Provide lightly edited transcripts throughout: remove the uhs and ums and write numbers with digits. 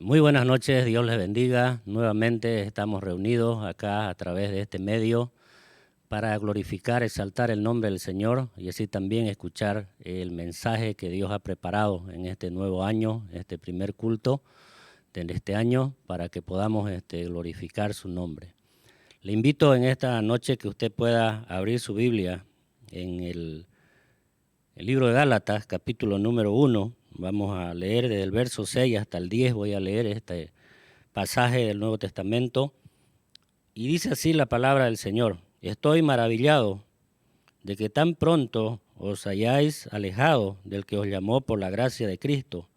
Muy buenas noches, Dios les bendiga. Nuevamente estamos reunidos acá a través de este medio para glorificar, exaltar el nombre del Señor y así también escuchar el mensaje que Dios ha preparado en este nuevo año, este primer culto de este año, para que podamos glorificar su nombre. Le invito en esta noche que usted pueda abrir su Biblia en el libro de Gálatas, capítulo número 1. Vamos a leer desde el verso 6 hasta el 10, voy a leer este pasaje del Nuevo Testamento. Y dice así la palabra del Señor: Estoy maravillado de que tan pronto os hayáis alejado del que os llamó por la gracia de Cristo,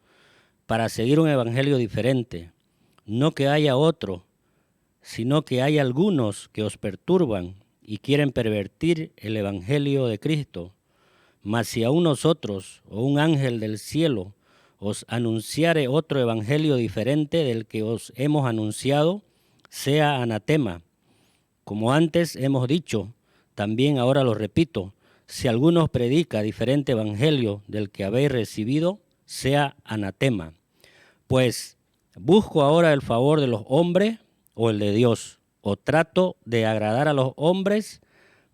para seguir un evangelio diferente. No que haya otro, sino que hay algunos que os perturban y quieren pervertir el evangelio de Cristo. Mas si aún nosotros o un ángel del cielo os anunciare otro evangelio diferente del que os hemos anunciado, sea anatema. Como antes hemos dicho, también ahora lo repito, si alguno os predica diferente evangelio del que habéis recibido, sea anatema. Pues, ¿busco ahora el favor de los hombres o el de Dios? ¿O trato de agradar a los hombres?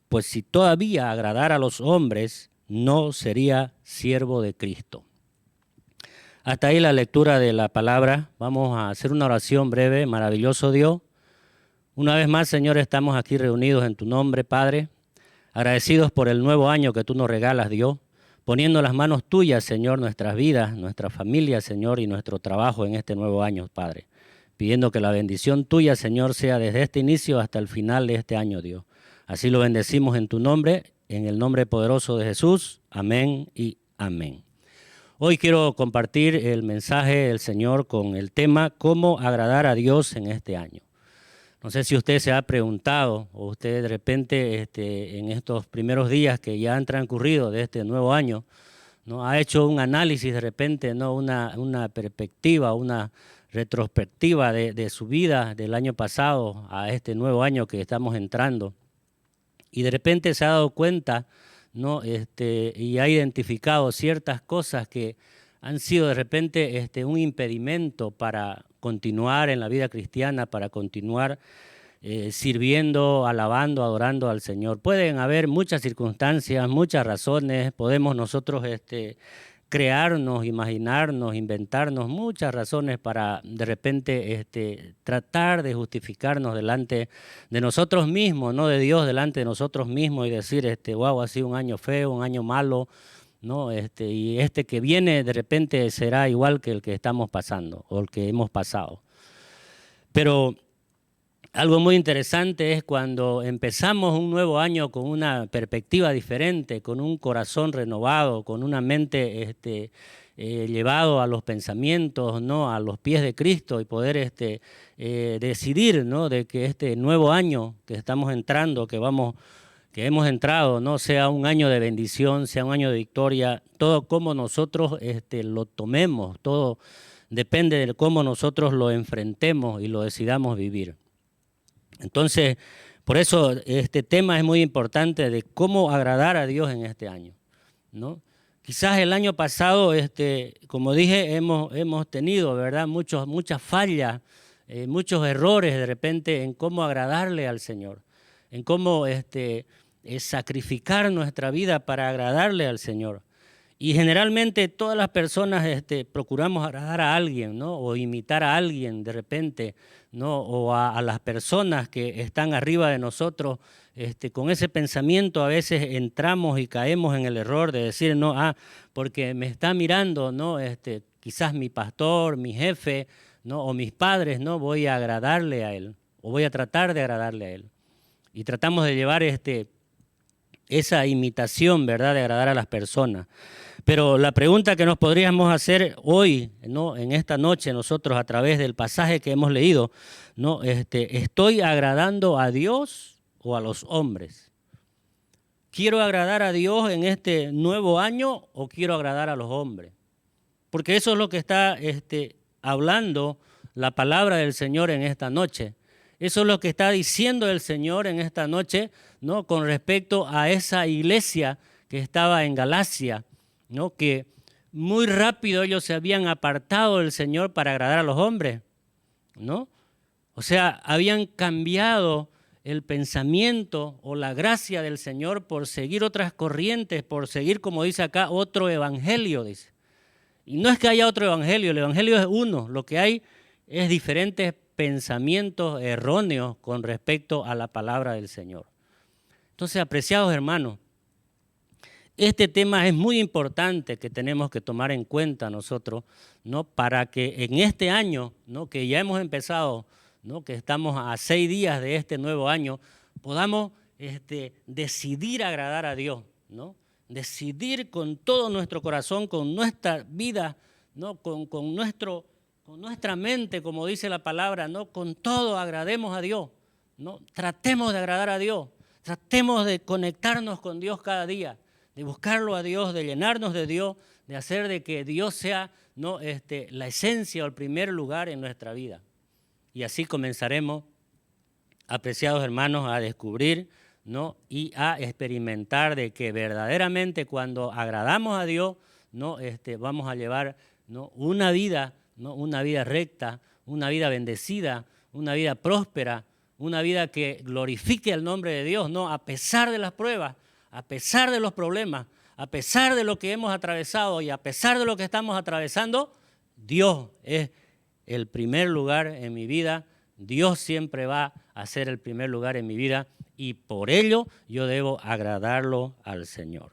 Pues si todavía agradara a los hombres, no sería siervo de Cristo. Hasta ahí la lectura de la palabra. Vamos a hacer una oración breve. Maravilloso Dios, una vez más, Señor, estamos aquí reunidos en tu nombre, Padre, agradecidos por el nuevo año que tú nos regalas, Dios, poniendo las manos tuyas, Señor, nuestras vidas, nuestra familia, Señor, y nuestro trabajo en este nuevo año, Padre, pidiendo que la bendición tuya, Señor, sea desde este inicio hasta el final de este año, Dios. Así lo bendecimos en tu nombre, en el nombre poderoso de Jesús. Amén y amén. Hoy quiero compartir el mensaje del Señor con el tema ¿Cómo agradar a Dios en este año? No sé si usted se ha preguntado o usted de repente en estos primeros días que ya han transcurrido de este nuevo año, ¿no? Ha hecho un análisis de repente, ¿no? una perspectiva, una retrospectiva de su vida del año pasado a este nuevo año que estamos entrando. Y de repente se ha dado cuenta, ¿no? Y ha identificado ciertas cosas que han sido de repente un impedimento para continuar en la vida cristiana, para continuar sirviendo, alabando, adorando al Señor. Pueden haber muchas circunstancias, muchas razones, podemos nosotros crearnos, imaginarnos, inventarnos muchas razones para de repente tratar de justificarnos delante de nosotros mismos, no de Dios, delante de nosotros mismos y decir, wow, ha sido un año feo, un año malo, ¿no? Y que viene de repente será igual que el que estamos pasando o el que hemos pasado. Pero algo muy interesante es cuando empezamos un nuevo año con una perspectiva diferente, con un corazón renovado, con una mente llevado a los pensamientos, ¿no? A los pies de Cristo y poder decidir, ¿no? De que este nuevo año que estamos entrando, que hemos entrado, ¿no? Sea un año de bendición, sea un año de victoria, todo como nosotros lo tomemos, todo depende de cómo nosotros lo enfrentemos y lo decidamos vivir. Entonces, por eso este tema es muy importante de cómo agradar a Dios en este año, ¿no? Quizás el año pasado, como dije, hemos tenido, ¿verdad? Muchas fallas, muchos errores de repente en cómo agradarle al Señor, en cómo sacrificar nuestra vida para agradarle al Señor. Y generalmente todas las personas procuramos agradar a alguien, ¿no? O imitar a alguien de repente, ¿no? O a las personas que están arriba de nosotros. Con ese pensamiento a veces entramos y caemos en el error de decir, no, porque me está mirando, ¿no? Quizás mi pastor, mi jefe, ¿no? O mis padres, ¿no? Voy a agradarle a él, o voy a tratar de agradarle a él. Y tratamos de llevar esa imitación, ¿verdad? De agradar a las personas. Pero la pregunta que nos podríamos hacer hoy, ¿no? En esta noche nosotros a través del pasaje que hemos leído, ¿no? ¿Estoy agradando a Dios o a los hombres? ¿Quiero agradar a Dios en este nuevo año o quiero agradar a los hombres? Porque eso es lo que está hablando la palabra del Señor en esta noche. Eso es lo que está diciendo el Señor en esta noche, ¿no? Con respecto a esa iglesia que estaba en Galacia, ¿no? Que muy rápido ellos se habían apartado del Señor para agradar a los hombres, ¿no? O sea, habían cambiado el pensamiento o la gracia del Señor por seguir otras corrientes, por seguir, como dice acá, otro evangelio, dice. Y no es que haya otro evangelio, el evangelio es uno, lo que hay es diferentes pensamientos erróneos con respecto a la palabra del Señor. Entonces, apreciados hermanos, este tema es muy importante que tenemos que tomar en cuenta nosotros, ¿no? Para que en este año, ¿no? Que ya hemos empezado, ¿no? Que estamos a 6 días de este nuevo año, podamos decidir agradar a Dios, ¿no? Decidir con todo nuestro corazón, con nuestra vida, ¿no? Con nuestra mente, como dice la palabra, ¿no? Con todo agrademos a Dios, ¿no? Tratemos de agradar a Dios, tratemos de conectarnos con Dios cada día, de buscarlo a Dios, de llenarnos de Dios, de hacer de que Dios sea, ¿no? La esencia o el primer lugar en nuestra vida. Y así comenzaremos, apreciados hermanos, a descubrir, ¿no? Y a experimentar de que verdaderamente cuando agradamos a Dios, ¿no? Vamos a llevar, ¿no? Una vida, ¿no? Una vida recta, una vida bendecida, una vida próspera, una vida que glorifique el nombre de Dios, ¿no? A pesar de las pruebas, a pesar de los problemas, a pesar de lo que hemos atravesado y a pesar de lo que estamos atravesando, Dios es el primer lugar en mi vida. Dios siempre va a ser el primer lugar en mi vida y por ello yo debo agradarlo al Señor.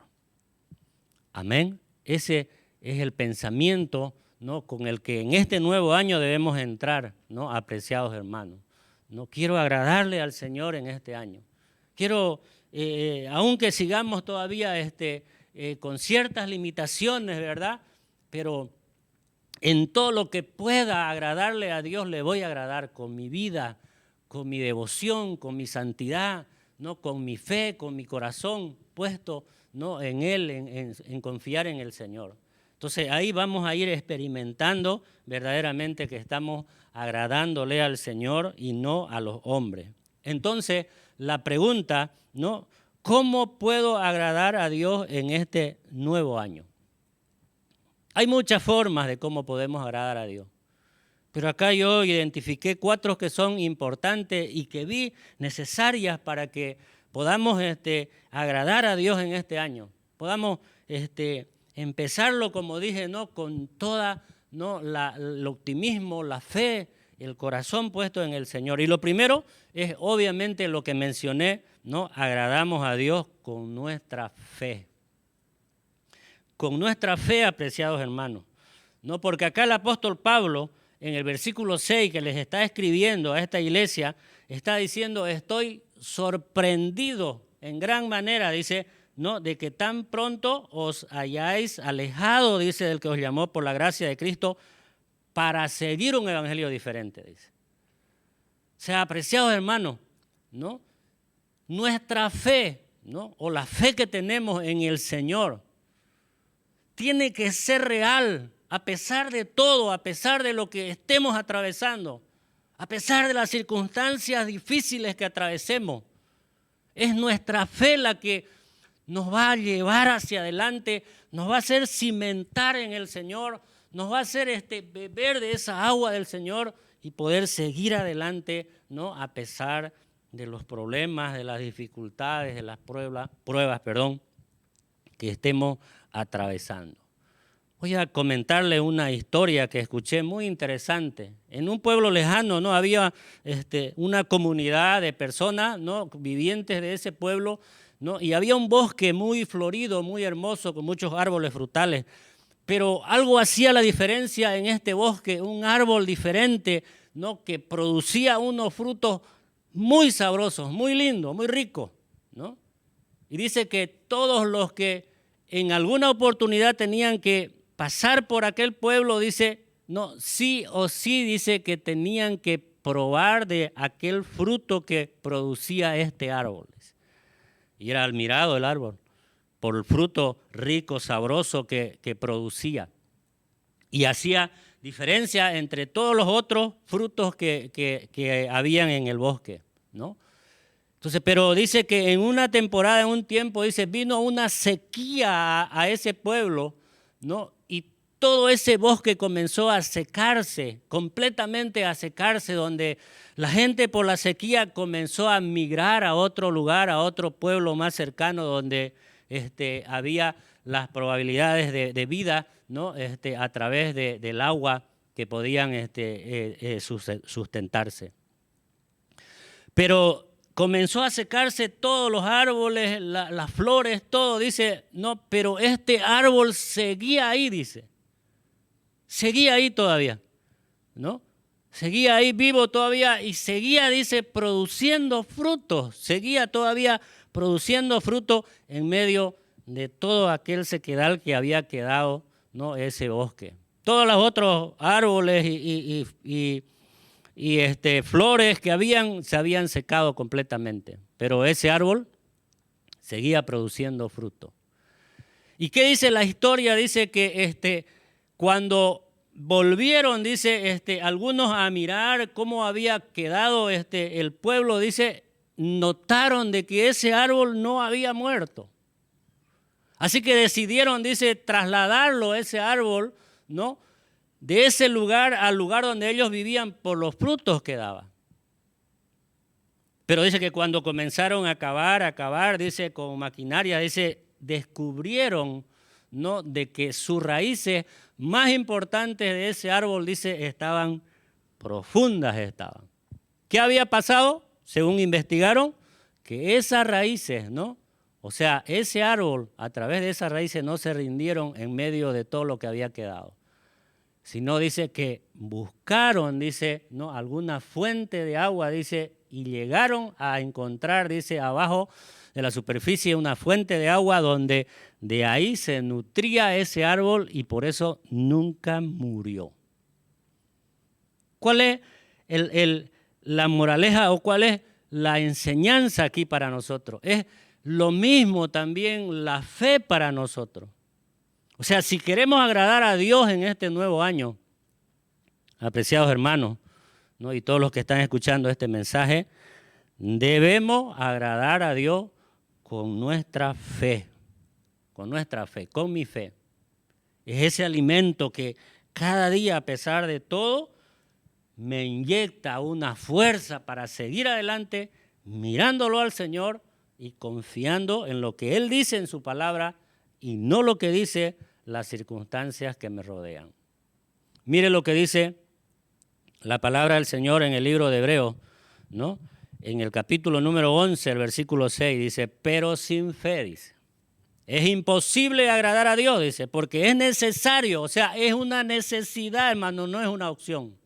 Amén. Ese es el pensamiento, ¿no? Con el que en este nuevo año debemos entrar, ¿no? Apreciados hermanos. No quiero agradarle al Señor en este año. Quiero, aunque sigamos todavía con ciertas limitaciones, ¿verdad? Pero en todo lo que pueda agradarle a Dios, le voy a agradar con mi vida, con mi devoción, con mi santidad, ¿no? Con mi fe, con mi corazón puesto, ¿no? En Él, en confiar en el Señor. Entonces ahí vamos a ir experimentando verdaderamente que estamos agradándole al Señor y no a los hombres. Entonces la pregunta, ¿no? ¿Cómo puedo agradar a Dios en este nuevo año? Hay muchas formas de cómo podemos agradar a Dios, pero acá yo identifiqué 4 que son importantes y que vi necesarias para que podamos agradar a Dios en este año. Podamos empezarlo, como dije, ¿no? Con toda, ¿no? el optimismo, la fe, el corazón puesto en el Señor. Y lo primero es obviamente lo que mencioné, ¿no? Agradamos a Dios con nuestra fe. Con nuestra fe, apreciados hermanos, ¿no? Porque acá el apóstol Pablo, en el versículo 6 que les está escribiendo a esta iglesia, está diciendo, estoy sorprendido en gran manera, dice, ¿no? De que tan pronto os hayáis alejado, dice, del que os llamó por la gracia de Cristo, para seguir un evangelio diferente, dice. O sea, apreciados hermanos, ¿no? Nuestra fe, ¿no? O la fe que tenemos en el Señor, tiene que ser real, a pesar de todo, a pesar de lo que estemos atravesando, a pesar de las circunstancias difíciles que atravesemos. Es nuestra fe la que nos va a llevar hacia adelante, nos va a hacer cimentar en el Señor, nos va a hacer beber de esa agua del Señor y poder seguir adelante, ¿no? A pesar de los problemas, de las dificultades, de las pruebas, que estemos atravesando. Voy a comentarle una historia que escuché muy interesante. En un pueblo lejano, ¿no? Había una comunidad de personas, ¿no? Vivientes de ese pueblo, ¿no? Y había un bosque muy florido, muy hermoso, con muchos árboles frutales. Pero algo hacía la diferencia en este bosque, un árbol diferente, ¿no? Que producía unos frutos muy sabrosos, muy lindos, muy ricos, ¿no? Y dice que todos los que en alguna oportunidad tenían que pasar por aquel pueblo, dice, no, sí o sí, dice que tenían que probar de aquel fruto que producía este árbol. Y era admirado el árbol por el fruto rico, sabroso que producía. Y hacía diferencia entre todos los otros frutos que habían en el bosque, ¿no? Entonces, pero dice que en una temporada, en un tiempo, dice, vino una sequía a ese pueblo, ¿no? Y todo ese bosque comenzó a secarse, completamente a secarse, donde la gente por la sequía comenzó a migrar a otro lugar, a otro pueblo más cercano, donde había las probabilidades de vida, ¿no? A través del agua que podían sustentarse. Pero comenzó a secarse todos los árboles, las flores, todo. Dice, no, pero este árbol seguía ahí, dice. Seguía ahí todavía, ¿no? Seguía ahí vivo todavía y seguía, dice, produciendo frutos. Seguía todavía produciendo frutos en medio de todo aquel sequedal que había quedado, ¿no? Ese bosque. Todos los otros árboles y flores que se habían secado completamente, pero ese árbol seguía produciendo fruto. ¿Y qué dice la historia? Dice que cuando volvieron, dice, algunos a mirar cómo había quedado el pueblo, dice, notaron de que ese árbol no había muerto. Así que decidieron, dice, trasladarlo, ese árbol, ¿no?, de ese lugar al lugar donde ellos vivían por los frutos que daba. Pero dice que cuando comenzaron a cavar, dice, con maquinaria, dice, descubrieron, ¿no?, de que sus raíces más importantes de ese árbol, dice, estaban profundas. ¿Qué había pasado? Según investigaron, que esas raíces, ¿no?, o sea, ese árbol, a través de esas raíces no se rindieron en medio de todo lo que había quedado, sino dice que buscaron, dice, ¿no?, alguna fuente de agua, dice, y llegaron a encontrar, dice, abajo de la superficie una fuente de agua donde de ahí se nutría ese árbol y por eso nunca murió. ¿Cuál es la moraleja o cuál es la enseñanza aquí para nosotros? Es lo mismo también la fe para nosotros. O sea, si queremos agradar a Dios en este nuevo año, apreciados hermanos, ¿no?, y todos los que están escuchando este mensaje, debemos agradar a Dios con nuestra fe, con mi fe. Es ese alimento que cada día, a pesar de todo, me inyecta una fuerza para seguir adelante, mirándolo al Señor y confiando en lo que Él dice en su palabra y no lo que dice las circunstancias que me rodean. Mire lo que dice la palabra del Señor en el libro de Hebreos, ¿no? En el capítulo número 11, el versículo 6, dice, pero sin fe, dice, es imposible agradar a Dios, dice, porque es necesario, o sea, es una necesidad, hermano, no es una opción.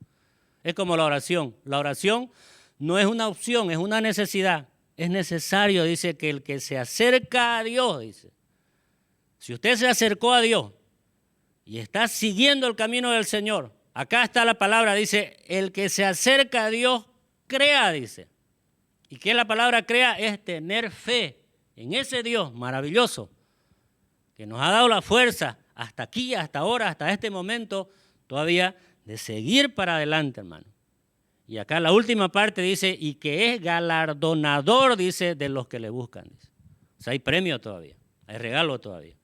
Es como la oración. La oración no es una opción, es una necesidad. Es necesario, dice, que el que se acerca a Dios, dice, si usted se acercó a Dios y está siguiendo el camino del Señor, acá está la palabra, dice, el que se acerca a Dios, crea, dice. ¿Y qué la palabra crea? Es tener fe en ese Dios maravilloso que nos ha dado la fuerza hasta aquí, hasta ahora, hasta este momento, todavía de seguir para adelante, hermano. Y acá la última parte dice, y que es galardonador, dice, de los que le buscan. Dice. O sea, hay premio todavía, hay regalo todavía.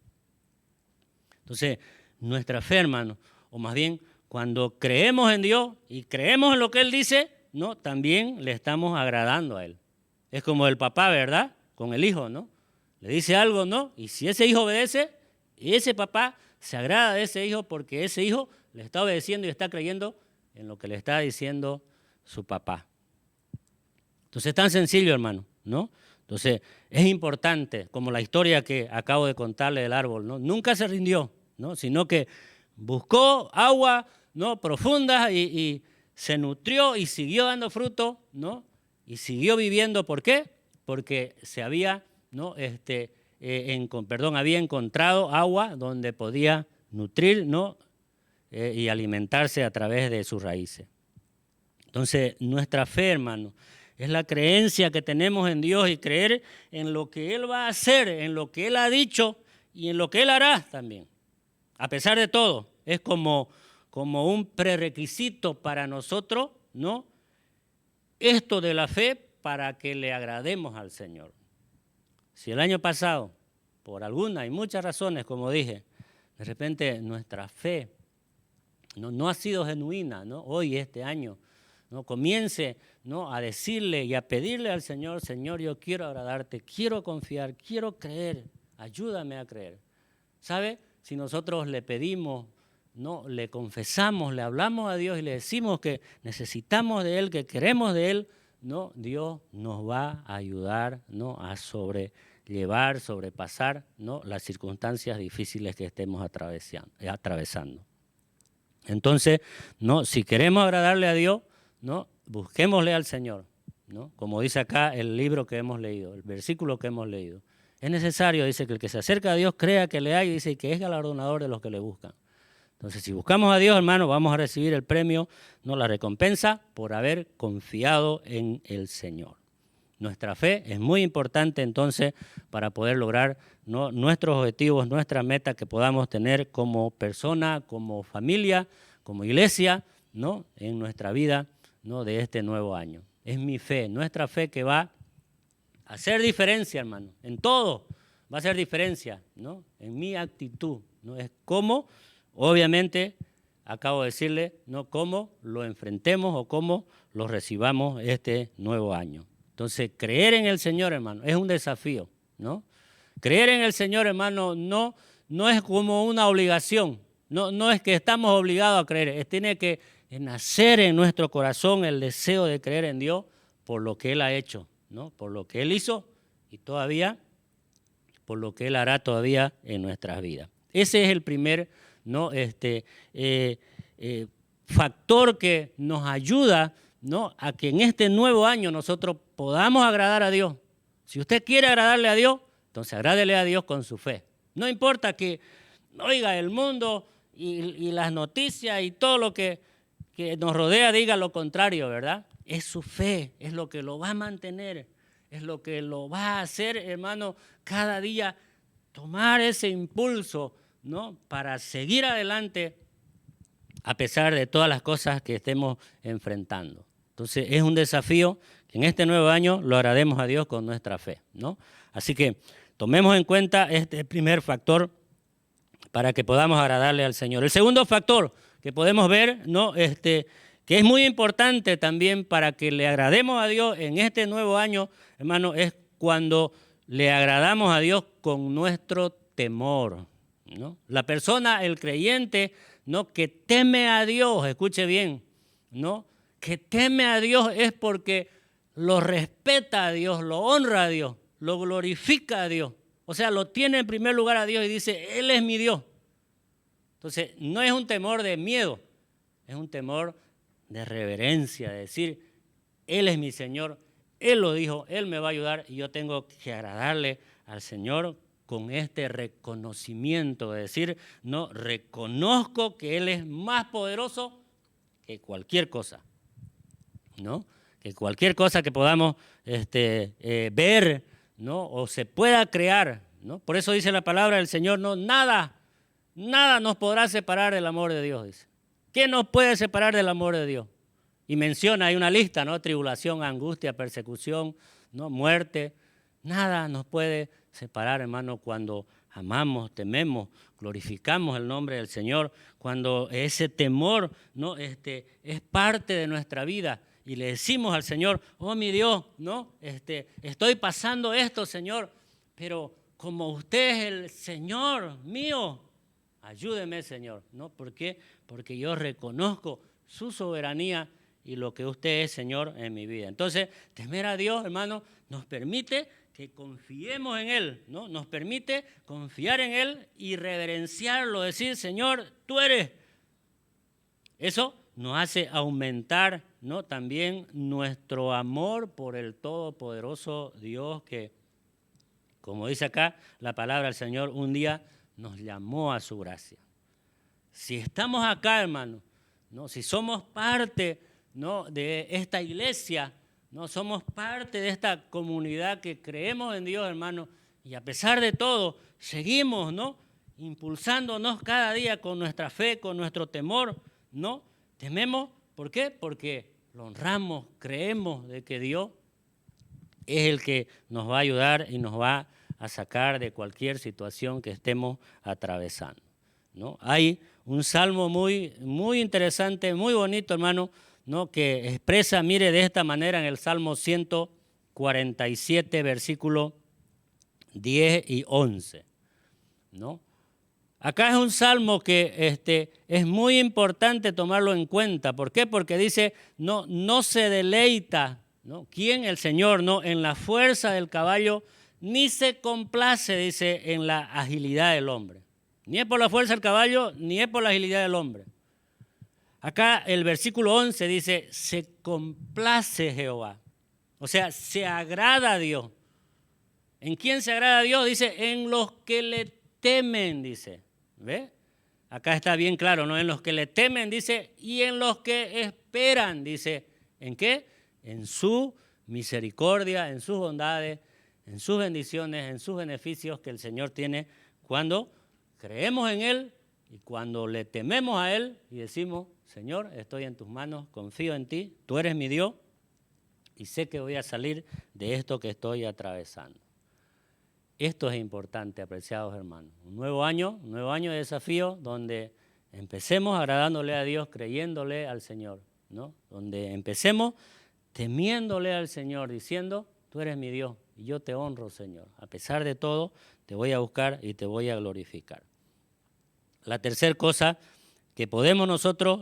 Entonces, nuestra fe, hermano, o más bien, cuando creemos en Dios y creemos en lo que Él dice, ¿no?, también le estamos agradando a Él. Es como el papá, ¿verdad?, con el hijo, ¿no? Le dice algo, ¿no? Y si ese hijo obedece, ese papá se agrada de ese hijo porque ese hijo le está obedeciendo y está creyendo en lo que le está diciendo su papá. Entonces es tan sencillo, hermano, ¿no? Entonces es importante, como la historia que acabo de contarle del árbol, ¿no? Nunca se rindió, ¿no?, sino que buscó agua, ¿no?, profunda y se nutrió y siguió dando fruto, ¿no?, y siguió viviendo. ¿Por qué? Porque se había, ¿no?, había encontrado agua donde podía nutrir, ¿no?, y alimentarse a través de sus raíces. Entonces, nuestra fe, hermano, es la creencia que tenemos en Dios y creer en lo que Él va a hacer, en lo que Él ha dicho y en lo que Él hará también. A pesar de todo, es como un prerequisito para nosotros, ¿no?, esto de la fe para que le agrademos al Señor. Si el año pasado, por alguna y muchas razones, como dije, de repente nuestra fe no ha sido genuina, ¿no? Hoy, este año, ¿no? Comience, ¿no? A decirle y a pedirle al Señor, Señor, yo quiero agradarte, quiero confiar, quiero creer, ayúdame a creer. ¿Sabe? Si nosotros le pedimos, ¿no? Le confesamos, le hablamos a Dios y le decimos que necesitamos de Él, que queremos de Él, ¿no? Dios nos va a ayudar, ¿no? A sobrepasar, ¿no? Las circunstancias difíciles que estemos atravesando. Entonces, ¿no? Si queremos agradarle a Dios, ¿no? Busquémosle al Señor, ¿no? Como dice acá el libro que hemos leído, el versículo que hemos leído. Es necesario, dice, que el que se acerca a Dios crea que le hay, dice, que es galardonador de los que le buscan. Entonces, si buscamos a Dios, hermano, vamos a recibir el premio, no la recompensa, por haber confiado en el Señor. Nuestra fe es muy importante, entonces, para poder lograr, ¿no? Nuestros objetivos, nuestras metas que podamos tener como persona, como familia, como iglesia, ¿no? En nuestra vida, ¿no? De este nuevo año. Es mi fe, nuestra fe que va a hacer diferencia, hermano, en todo va a hacer diferencia, ¿no? En mi actitud, ¿no? Es cómo, obviamente, acabo de decirle, ¿no? Cómo lo enfrentemos o cómo lo recibamos este nuevo año. Entonces, creer en el Señor, hermano, es un desafío, ¿no? Creer en el Señor, hermano, no es como una obligación, no es que estamos obligados a creer, tiene que nacer en nuestro corazón el deseo de creer en Dios por lo que Él ha hecho, ¿no? Por lo que Él hizo y todavía por lo que Él hará todavía en nuestras vidas. Ese es el primer, ¿no? Factor que nos ayuda, ¿no? A que en este nuevo año nosotros podamos agradar a Dios. Si usted quiere agradarle a Dios, entonces agrádele a Dios con su fe. No importa que, oiga, el mundo y las noticias y todo lo que nos rodea diga lo contrario, ¿verdad? Es su fe, es lo que lo va a mantener, es lo que lo va a hacer, hermano, cada día tomar ese impulso, ¿no? Para seguir adelante a pesar de todas las cosas que estemos enfrentando. Entonces es un desafío que en este nuevo año lo agrademos a Dios con nuestra fe, ¿no? Así que tomemos en cuenta este primer factor para que podamos agradarle al Señor. El segundo factor que podemos ver, ¿no? Que es muy importante también para que le agrademos a Dios en este nuevo año, hermano, es cuando le agradamos a Dios con nuestro temor, ¿no? La persona, el creyente, ¿no? Que teme a Dios, escuche bien, ¿no? Que teme a Dios es porque lo respeta a Dios, lo honra a Dios, lo glorifica a Dios. O sea, lo tiene en primer lugar a Dios y dice, Él es mi Dios. Entonces, no es un temor de miedo, es un temor de reverencia, de decir, Él es mi Señor, Él lo dijo, Él me va a ayudar y yo tengo que agradarle al Señor con este reconocimiento, de decir, no, reconozco que Él es más poderoso que cualquier cosa, ¿no? Que cualquier cosa que podamos ver, ¿no? O se pueda crear, ¿no? Por eso dice la palabra del Señor, no, nada nos podrá separar del amor de Dios, dice. ¿Qué nos puede separar del amor de Dios? Y menciona, hay una lista, ¿no? Tribulación, angustia, persecución, ¿no? Muerte. Nada nos puede separar, hermano, cuando amamos, tememos, glorificamos el nombre del Señor, cuando ese temor, ¿no? Es parte de nuestra vida y le decimos al Señor, oh mi Dios, ¿no? Estoy pasando esto, Señor, pero como usted es el Señor mío, ayúdeme, Señor, ¿no? ¿Por qué? Porque yo reconozco su soberanía y lo que usted es, Señor, en mi vida. Entonces, temer a Dios, hermano, nos permite que confiemos en Él, ¿no? Nos permite confiar en Él y reverenciarlo, decir, Señor, tú eres. Eso nos hace aumentar, ¿no? También nuestro amor por el todopoderoso Dios que, como dice acá la palabra del Señor, un día nos llamó a su gracia. Si estamos acá, hermano, ¿no? Si somos parte, ¿no? De esta iglesia, ¿no? Somos parte de esta comunidad que creemos en Dios, hermano, y a pesar de todo, seguimos, ¿no? Impulsándonos cada día con nuestra fe, con nuestro temor, ¿no? Tememos, ¿por qué? Porque lo honramos, creemos de que Dios es el que nos va a ayudar y nos va a sacar de cualquier situación que estemos atravesando, ¿no? Hay un salmo muy interesante, muy bonito, hermano, ¿no? Que expresa, mire, de esta manera en el Salmo 147, versículo 10 y 11, ¿no? Acá es un salmo que es muy importante tomarlo en cuenta. ¿Por qué? Porque dice, no se deleita, ¿no? ¿Quién? El Señor, ¿no? En la fuerza del caballo, ni se complace, dice, en la agilidad del hombre. Ni es por la fuerza del caballo, ni es por la agilidad del hombre. Acá el versículo 11 dice, se complace Jehová. O sea, se agrada a Dios. ¿En quién se agrada a Dios? Dice, en los que le temen, dice. ¿Ve? Acá está bien claro, ¿no? En los que le temen, dice, y en los que esperan, dice. ¿En qué? En su misericordia, en sus bondades, en sus bendiciones, en sus beneficios que el Señor tiene cuando creemos en Él y cuando le tememos a Él y decimos, Señor, estoy en tus manos, confío en ti, tú eres mi Dios y sé que voy a salir de esto que estoy atravesando. Esto es importante, apreciados hermanos. Un nuevo año de desafío donde empecemos agradándole a Dios, creyéndole al Señor, ¿no? Donde empecemos temiéndole al Señor, diciendo, tú eres mi Dios y yo te honro, Señor. A pesar de todo, te voy a buscar y te voy a glorificar. La tercera cosa que podemos nosotros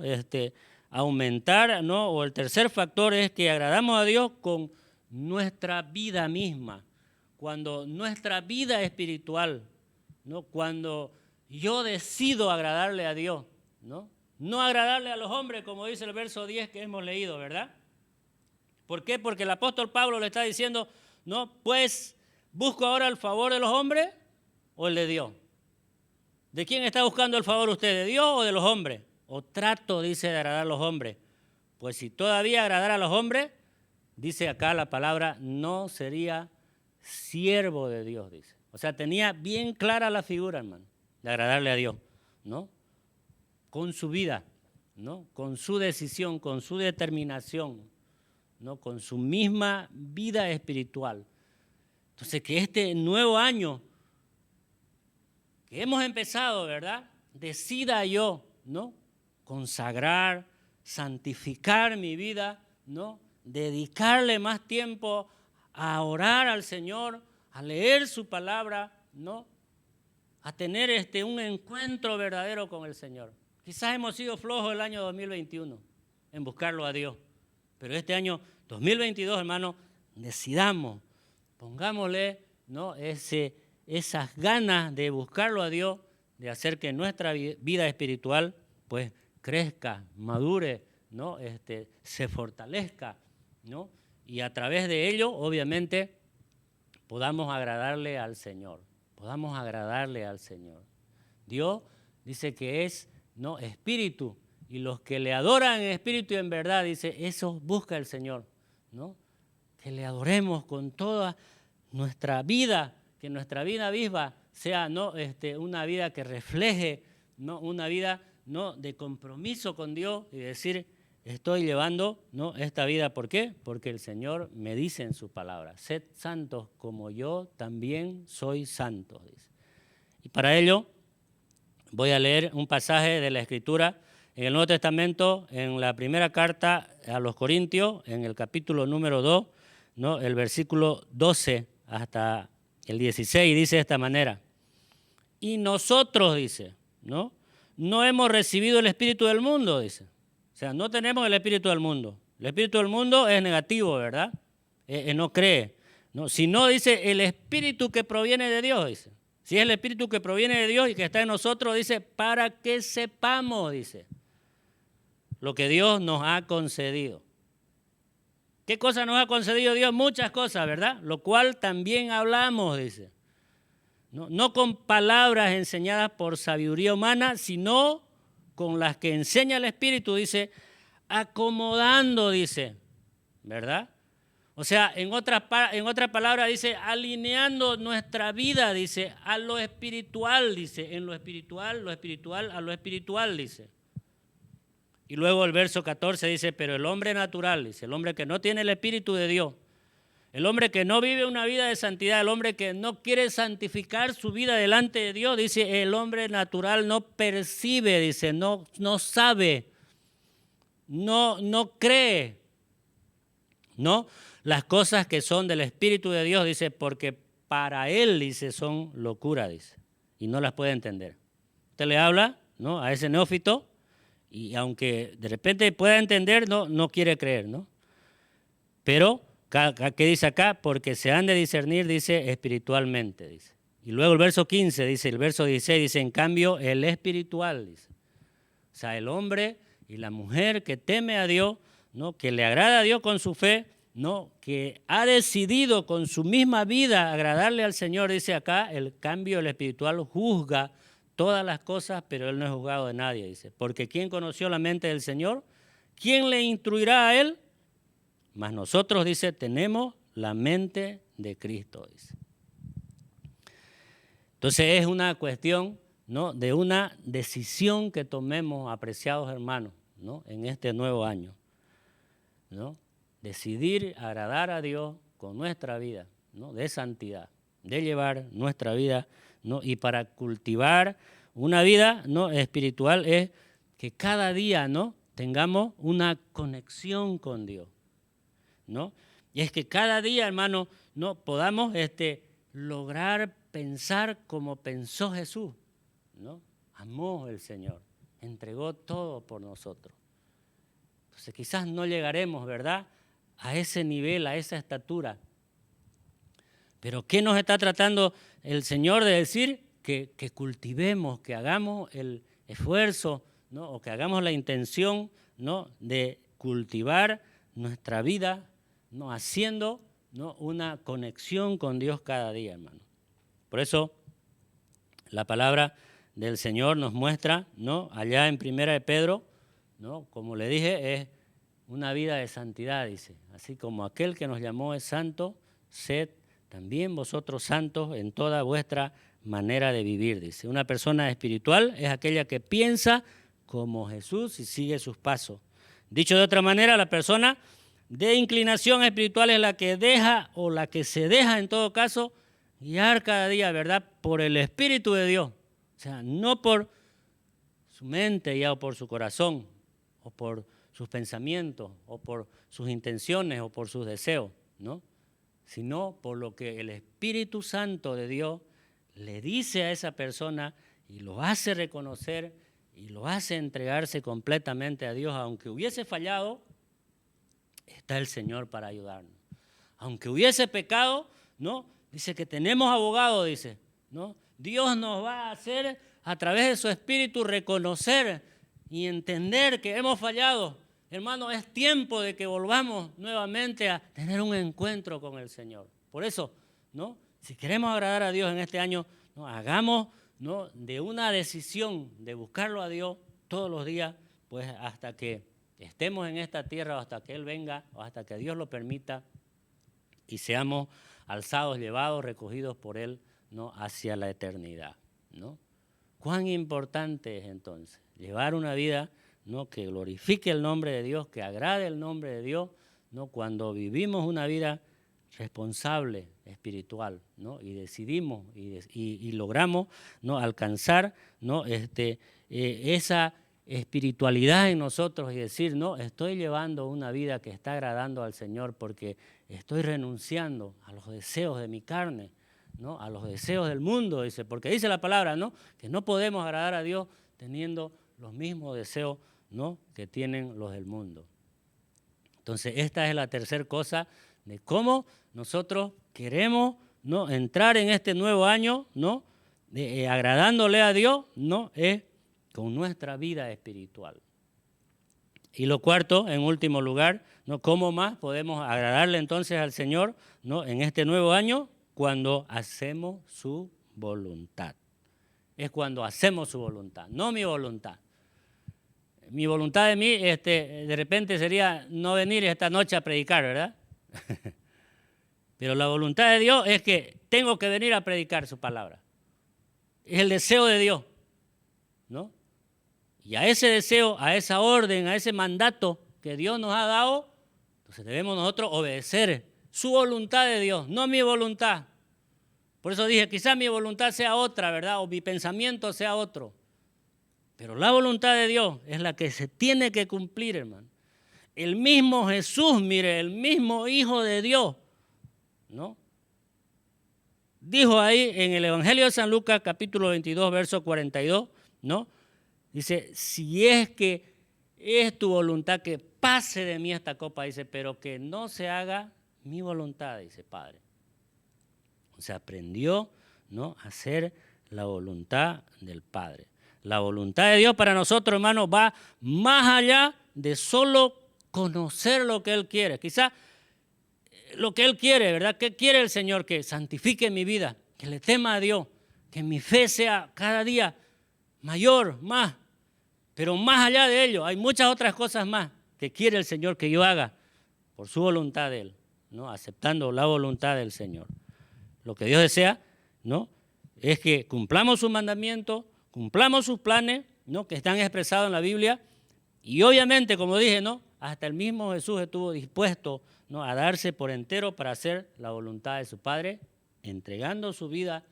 aumentar, ¿no? O el tercer factor es que agradamos a Dios con nuestra vida misma. Cuando nuestra vida espiritual, ¿no? Cuando yo decido agradarle a Dios, ¿no? No agradarle a los hombres, como dice el verso 10 que hemos leído, ¿verdad? ¿Por qué? Porque el apóstol Pablo le está diciendo, no, pues, ¿busco ahora el favor de los hombres o el de Dios? ¿De quién está buscando el favor usted? ¿De Dios o de los hombres? O trato, dice, de agradar a los hombres. Pues si todavía agradara a los hombres, dice acá la palabra, no sería siervo de Dios, dice. O sea, tenía bien clara la figura, hermano, de agradarle a Dios, ¿no? Con su vida, ¿no? Con su decisión, con su determinación, ¿no? Con su misma vida espiritual. Entonces, que este nuevo año que hemos empezado, ¿verdad? Decida yo, ¿no? Consagrar, santificar mi vida, ¿no? Dedicarle más tiempo a orar al Señor, a leer su palabra, ¿no? A tener un encuentro verdadero con el Señor. Quizás hemos sido flojos el año 2021 en buscarlo a Dios, pero este año 2022, hermano, decidamos, pongámosle, ¿no? Esas ganas de buscarlo a Dios, de hacer que nuestra vida espiritual pues crezca, madure, ¿no? Se fortalezca, ¿no? Y a través de ello, obviamente, podamos agradarle al Señor. Podamos agradarle al Señor. Dios dice que es, ¿no? Espíritu, y los que le adoran en espíritu y en verdad, dice, eso busca el Señor, ¿no? Que le adoremos con toda nuestra vida, que nuestra vida viva sea, ¿no? Una vida que refleje, ¿no? Una vida, ¿no? De compromiso con Dios y decir, estoy llevando, ¿no? Esta vida. ¿Por qué? Porque el Señor me dice en su palabra, sed santos como yo también soy santo, dice. Y para ello voy a leer un pasaje de la Escritura en el Nuevo Testamento, en la primera carta a los Corintios, en el capítulo número 2, ¿no? El versículo 12 hasta el 16, dice de esta manera. Y nosotros, dice, ¿no? No hemos recibido el espíritu del mundo, dice. O sea, no tenemos el espíritu del mundo. El espíritu del mundo es negativo, ¿verdad? No cree. No, sino, dice, el espíritu que proviene de Dios, dice. Si es el espíritu que proviene de Dios y que está en nosotros, dice, para que sepamos, dice, lo que Dios nos ha concedido. ¿Qué cosa nos ha concedido Dios? Muchas cosas, ¿verdad? Lo cual también hablamos, dice. No con palabras enseñadas por sabiduría humana, sino con las que enseña el Espíritu, dice, acomodando, dice, ¿verdad? O sea, en otra palabra dice, alineando nuestra vida, dice, a lo espiritual, dice, en lo espiritual, a lo espiritual, dice. Y luego el verso 14 dice, pero el hombre natural, dice, el hombre que no tiene el Espíritu de Dios, El hombre que no vive una vida de santidad, el hombre que no quiere santificar su vida delante de Dios, dice, el hombre natural no percibe, dice, no sabe, no cree, ¿no? Las cosas que son del Espíritu de Dios, dice, porque para él, dice, son locura, dice, y no las puede entender. Usted le habla, ¿no?, a ese neófito, y aunque de repente pueda entender, no quiere creer, ¿no? Pero, ¿qué dice acá? Porque se han de discernir, dice, espiritualmente, dice. Y luego el verso 15 dice, el verso 16 dice, en cambio, el espiritual, dice. O sea, el hombre y la mujer que teme a Dios, ¿no?, que le agrada a Dios con su fe, ¿no?, que ha decidido con su misma vida agradarle al Señor, dice acá, el cambio, el espiritual juzga todas las cosas, pero él no es juzgado de nadie, dice. Porque ¿quién conoció la mente del Señor? ¿Quién le instruirá a él? Mas nosotros, dice, tenemos la mente de Cristo, dice. Entonces es una cuestión, ¿no?, de una decisión que tomemos, apreciados hermanos, ¿no?, en este nuevo año, ¿no? Decidir agradar a Dios con nuestra vida, ¿no?, de santidad, de llevar nuestra vida, ¿no? Y para cultivar una vida, ¿no?, espiritual es que cada día, ¿no?, tengamos una conexión con Dios, ¿no? Y es que cada día, hermano, ¿no?, podamos lograr pensar como pensó Jesús, ¿no? Amó el Señor, entregó todo por nosotros. Entonces quizás no llegaremos, ¿verdad?, a ese nivel, a esa estatura. Pero ¿qué nos está tratando el Señor de decir? Que cultivemos, que hagamos el esfuerzo, ¿no?, o que hagamos la intención, ¿no?, de cultivar nuestra vida, ¿no?, haciendo, ¿no?, una conexión con Dios cada día, hermano. Por eso la palabra del Señor nos muestra, ¿no?, allá en 1 de Pedro, ¿no?, como le dije, es una vida de santidad, dice. Así como aquel que nos llamó es santo, sed también vosotros santos en toda vuestra manera de vivir, dice. Una persona espiritual es aquella que piensa como Jesús y sigue sus pasos. Dicho de otra manera, la persona de inclinación espiritual es la que deja, o la que se deja en todo caso, guiar cada día, ¿verdad?, por el Espíritu de Dios. O sea, no por su mente ya, o por su corazón, o por sus pensamientos, o por sus intenciones, o por sus deseos, ¿no?, sino por lo que el Espíritu Santo de Dios le dice a esa persona y lo hace reconocer y lo hace entregarse completamente a Dios. Aunque hubiese fallado, está el Señor para ayudarnos. Aunque hubiese pecado, ¿no?, dice que tenemos abogado, dice, ¿no? Dios nos va a hacer a través de su Espíritu reconocer y entender que hemos fallado. Hermano, es tiempo de que volvamos nuevamente a tener un encuentro con el Señor. Por eso, ¿no?, si queremos agradar a Dios en este año, ¿no?, hagamos, ¿no?, de una decisión de buscarlo a Dios todos los días, pues hasta que estemos en esta tierra, o hasta que Él venga, o hasta que Dios lo permita, y seamos alzados, llevados, recogidos por Él, ¿no?, hacia la eternidad, ¿no? ¿Cuán importante es entonces llevar una vida, ¿no?, que glorifique el nombre de Dios, que agrade el nombre de Dios, ¿no?, cuando vivimos una vida responsable, espiritual, ¿no?, y decidimos y logramos, ¿no?, alcanzar, ¿no?, esa espiritualidad en nosotros y decir, no, estoy llevando una vida que está agradando al Señor porque estoy renunciando a los deseos de mi carne, ¿no?, a los deseos del mundo, dice, porque dice la palabra, ¿no?, que no podemos agradar a Dios teniendo los mismos deseos, ¿no?, que tienen los del mundo. Entonces, esta es la tercera cosa de cómo nosotros queremos, ¿no?, entrar en este nuevo año, ¿no?, agradándole a Dios, ¿no?, es con nuestra vida espiritual. Y lo cuarto, en último lugar, ¿no?, ¿cómo más podemos agradarle entonces al Señor, ¿no?, en este nuevo año? Cuando hacemos su voluntad. Es cuando hacemos su voluntad, no mi voluntad. Mi voluntad de mí, de repente sería no venir esta noche a predicar, ¿verdad? Pero la voluntad de Dios es que tengo que venir a predicar su palabra. Es el deseo de Dios, ¿no? Y a ese deseo, a esa orden, a ese mandato que Dios nos ha dado, entonces debemos nosotros obedecer su voluntad de Dios, no mi voluntad. Por eso dije, quizás mi voluntad sea otra, ¿verdad? O mi pensamiento sea otro. Pero la voluntad de Dios es la que se tiene que cumplir, hermano. El mismo Jesús, mire, el mismo Hijo de Dios, ¿no? Dijo ahí en el Evangelio de San Lucas, capítulo 22, verso 42, ¿no? Dice, si es que es tu voluntad que pase de mí esta copa, dice, pero que no se haga mi voluntad, dice Padre. O sea, aprendió, ¿no?, a hacer la voluntad del Padre. La voluntad de Dios para nosotros, hermanos, va más allá de solo conocer lo que Él quiere. Quizás lo que Él quiere, ¿verdad? ¿Qué quiere el Señor? Que santifique mi vida, que le tema a Dios, que mi fe sea cada día mayor, más. Pero más allá de ello, hay muchas otras cosas más que quiere el Señor que yo haga por su voluntad de Él, ¿no? Aceptando la voluntad del Señor. Lo que Dios desea, ¿no?, es que cumplamos sus mandamientos, cumplamos sus planes, ¿no?, que están expresados en la Biblia. Y obviamente, como dije, ¿no?, hasta el mismo Jesús estuvo dispuesto, ¿no?, a darse por entero para hacer la voluntad de su Padre, entregando su vida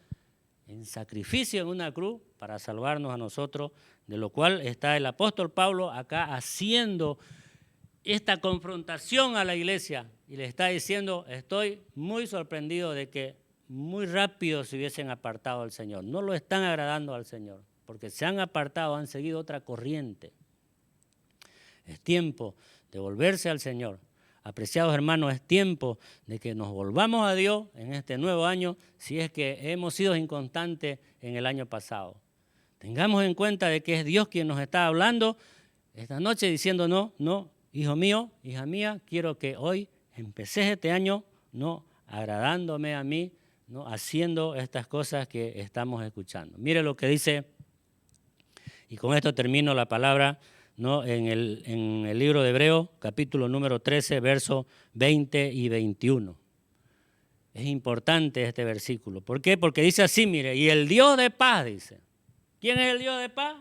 en sacrificio en una cruz para salvarnos a nosotros, de lo cual está el apóstol Pablo acá haciendo esta confrontación a la iglesia y le está diciendo, estoy muy sorprendido de que muy rápido se hubiesen apartado del Señor. No lo están agradando al Señor, porque se han apartado, han seguido otra corriente. Es tiempo de volverse al Señor. Apreciados hermanos, es tiempo de que nos volvamos a Dios en este nuevo año, si es que hemos sido inconstantes en el año pasado. Tengamos en cuenta de que es Dios quien nos está hablando esta noche diciendo, no, hijo mío, hija mía, quiero que hoy empeces este año, no, agradándome a mí, no, haciendo estas cosas que estamos escuchando. Mire lo que dice, y con esto termino la palabra, ¿no?, en el libro de Hebreos, capítulo número 13, versos 20 y 21. Es importante este versículo. ¿Por qué? Porque dice así, mire, y el Dios de paz, dice. ¿Quién es el Dios de paz?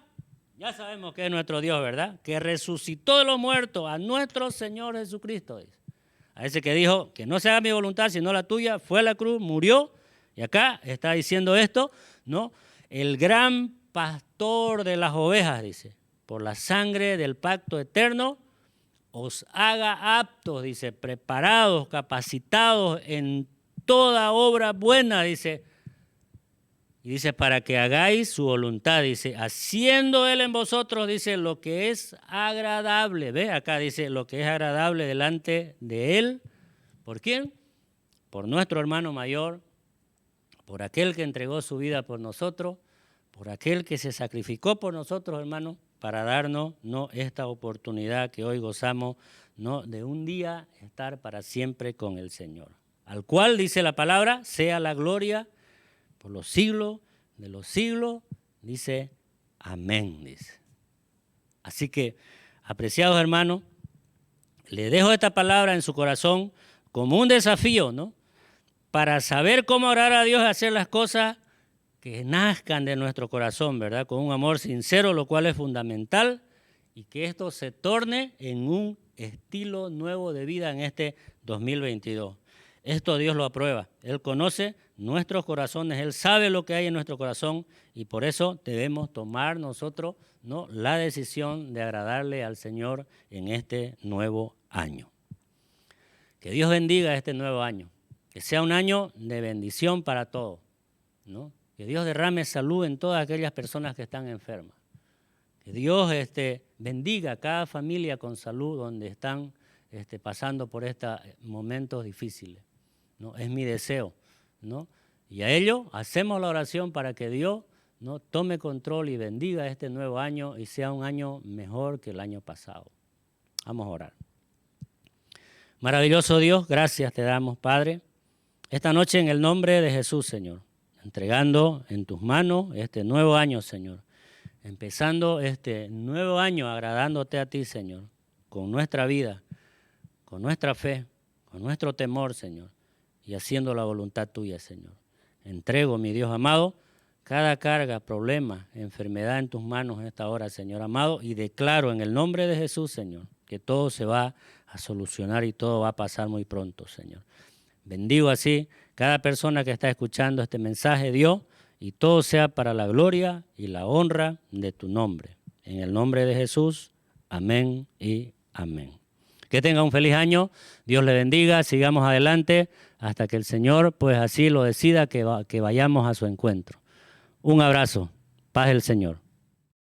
Ya sabemos que es nuestro Dios, ¿verdad? Que resucitó de los muertos a nuestro Señor Jesucristo, dice. A ese que dijo, que no se haga mi voluntad sino la tuya, fue a la cruz, murió, y acá está diciendo esto, ¿no? El gran pastor de las ovejas, dice, por la sangre del pacto eterno, os haga aptos, dice, preparados, capacitados en toda obra buena, dice. Y dice, para que hagáis su voluntad, dice, haciendo Él en vosotros, dice, lo que es agradable. ¿Ve? Acá dice, lo que es agradable delante de Él. ¿Por quién? Por nuestro hermano mayor, por aquel que entregó su vida por nosotros, por aquel que se sacrificó por nosotros, hermano, para darnos, ¿no?, esta oportunidad que hoy gozamos, ¿no?, de un día estar para siempre con el Señor. Al cual, dice la palabra, sea la gloria por los siglos de los siglos, dice, amén, dice. Así que, apreciados hermanos, le dejo esta palabra en su corazón como un desafío, ¿no?, para saber cómo orar a Dios y hacer las cosas que nazcan de nuestro corazón, ¿verdad?, con un amor sincero, lo cual es fundamental, y que esto se torne en un estilo nuevo de vida en este 2022. Esto Dios lo aprueba. Él conoce nuestros corazones, Él sabe lo que hay en nuestro corazón, y por eso debemos tomar nosotros, ¿no?, la decisión de agradarle al Señor en este nuevo año. Que Dios bendiga este nuevo año, que sea un año de bendición para todos, ¿no? Que Dios derrame salud en todas aquellas personas que están enfermas. Que Dios bendiga a cada familia con salud donde están pasando por estos momentos difíciles, ¿no? Es mi deseo, ¿no? Y a ello hacemos la oración para que Dios, ¿no?, tome control y bendiga este nuevo año y sea un año mejor que el año pasado. Vamos a orar. Maravilloso Dios, gracias te damos, Padre, esta noche en el nombre de Jesús, Señor, entregando en tus manos este nuevo año, Señor, empezando este nuevo año agradándote a ti, Señor, con nuestra vida, con nuestra fe, con nuestro temor, Señor, y haciendo la voluntad tuya, Señor. Entrego, mi Dios amado, cada carga, problema, enfermedad en tus manos en esta hora, Señor amado, y declaro en el nombre de Jesús, Señor, que todo se va a solucionar y todo va a pasar muy pronto, Señor. Bendigo así cada persona que está escuchando este mensaje, Dios, y todo sea para la gloria y la honra de tu nombre. En el nombre de Jesús, amén y amén. Que tenga un feliz año, Dios le bendiga, sigamos adelante hasta que el Señor pues así lo decida que vayamos a su encuentro. Un abrazo, paz del Señor.